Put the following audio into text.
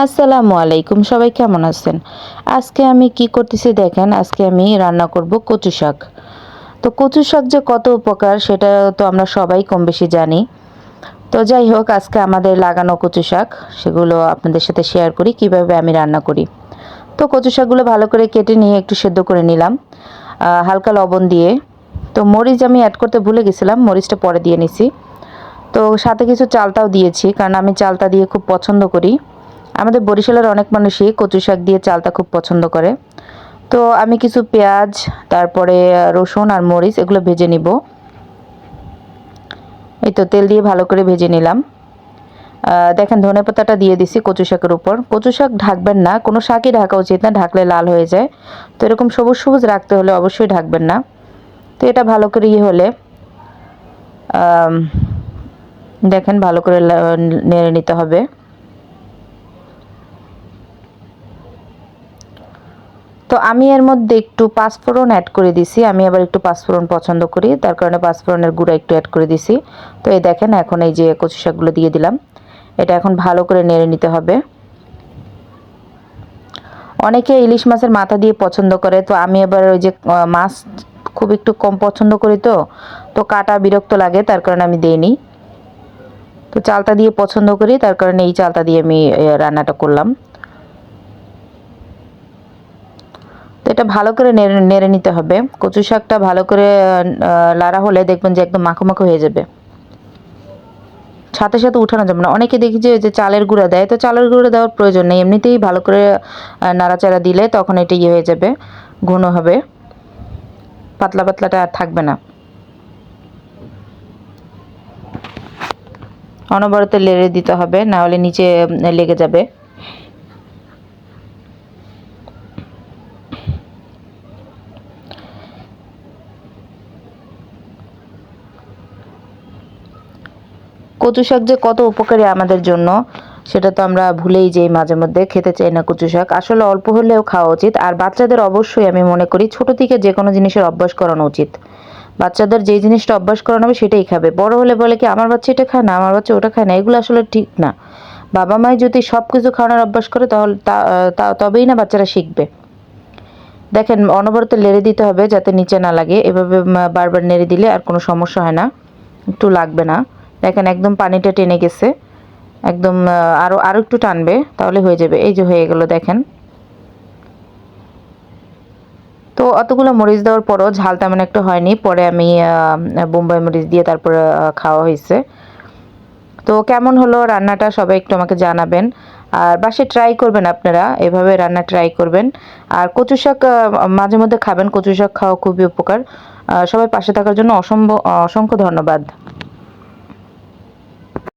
আসসালামু আলাইকুম, সবাই কেমন আছেন? আজকে আমি কি করতেছি দেখেন, আজকে আমি রান্না করব কচু শাক। তো কচু শাক যে কত উপকার সেটা তো আমরা সবাই কম বেশি জানি। তো যাই হোক, আজকে আমাদের লাগানো কচু শাক সেগুলো আপনাদের সাথে শেয়ার করি কিভাবে আমি রান্না করি। তো কচু শাকগুলো ভালো করে কেটে নিয়ে একটু সেদ্ধ করে নিলাম হালকা লবণ দিয়ে। তো মরিচ আমি অ্যাড করতে ভুলে গেছিলাম, মরিচটা পরে দিয়ে নিছি। তো সাথে কিছু চালতাও দিয়েছি, কারণ আমি চালতা দিয়ে খুব পছন্দ করি। আমাদের বরিশালের অনেক মানুষই কচু শাক দিয়ে চালতা খুব পছন্দ করে। তো আমি কিছু পেঁয়াজ, তারপরে রসুন আর মরিচ এগুলো ভেজে নিব। এই তো তেল দিয়ে ভালো করে ভেজে নিলাম। দেখেন ধনেপাতাটা দিয়ে দিছি কচু শাকের উপর। কচু শাক ঢাকবেন না, কোনো শাকই ঢাকা উচিত না, ঢাকলে লাল হয়ে যায়। তো এরকম সবুজ সবুজ রাখতে হলে অবশ্যই ঢাকবেন না। তো এটা ভালো করে হলে দেখেন ভালো করে নেড়ে নিতে হবে। তো আমি এর মধ্যে একটু পাঁচফোড়ন অ্যাড করে দিছি। আমি আবার একটু পাঁচফোড়ন পছন্দ করি, তার কারণে পাঁচফোড়নের গুঁড়া একটু অ্যাড করে দিছি। তো এই দেখেন এখন এই যে কচু শাকগুলো দিয়ে দিলাম। এটা এখন ভালো করে নেড়ে নিতে হবে। অনেকে ইলিশ মাছের মাথা দিয়ে পছন্দ করে, তো আমি আবার ওই যে মাছ খুব একটু কম পছন্দ করি, তো কাটা বিরক্ত লাগে, তার কারণে আমি দেইনি। তো চালতা দিয়ে পছন্দ করি, তার কারণে এই চালতা দিয়ে আমি রান্নাটা করলাম। তো এটা ভালো করে নেড়ে নেড়ে নিতে হবে। কচু শাকটা ভালো করে লাড়া হলে দেখবেন যে একদম মাখো মাখো হয়ে যাবে। সাথে সাথে উঠানো যাবে না। অনেকে দেখি যে চালের গুঁড়া দেয়, তো চালের গুঁড়া দেওয়ার প্রয়োজন নেই, এমনিতেই ভালো করে নাড়াচাড়া দিলে তখন এটা হয়ে যাবে, ঘন হবে, পাতলা পাতলাটা আর থাকবে না। অনবরত লেড়ে দিতে হবে, না হলে নিচে লেগে যাবে। কচু শাক যে কত উপকারী আমাদের জন্য সেটা তো আমরা ভুলেই যাই, মাঝে মধ্যে খেতে চাই না কচু শাক। আসলে অল্প হলেও খাওয়া উচিত। আর বাচ্চাদের অবশ্যই আমি মনে করি ছোট থেকে যে কোনো জিনিসের অভ্যাস করানো উচিত। বাচ্চাদের যেই জিনিসটা অভ্যাস করানো হবে সেটাই খাবে। বড় হলে বলে কি আমার বাচ্চা এটা খায় না, আমার বাচ্চা ওটা খায় না, এগুলো আসলে ঠিক না। বাবা মাই যদি সব কিছু খাওয়ানোর অভ্যাস করে তাহলে তবেই না বাচ্চারা শিখবে। দেখেন অনবরত লেড়ে দিতে হবে যাতে নিচে না লাগে। এভাবে বারবার নেড়ে দিলে আর কোনো সমস্যা হয় না, একটু লাগবে না। দেখেন একদম পানিটা টেনে গেছে, একদম আরও আরও একটু টানবে তাহলে হয়ে যাবে। এই যে হয়ে গেল দেখেন। তো অতগুলো মরিচ দেওয়ার পরও ঝাল তেমন একটা হয়নি, পরে আমি বোম্বাই মরিচ দিয়ে তারপরে খাওয়া হয়েছে। তো কেমন হলো রান্নাটা সবাই একটু আমাকে জানাবেন। আর বাসায় ট্রাই করবেন, আপনারা এভাবে রান্না ট্রাই করবেন। আর কচু শাক মাঝে মধ্যে খাবেন, কচু শাক খাওয়া খুবই উপকার। সবাই পাশে থাকার জন্য অসংখ্য ধন্যবাদ।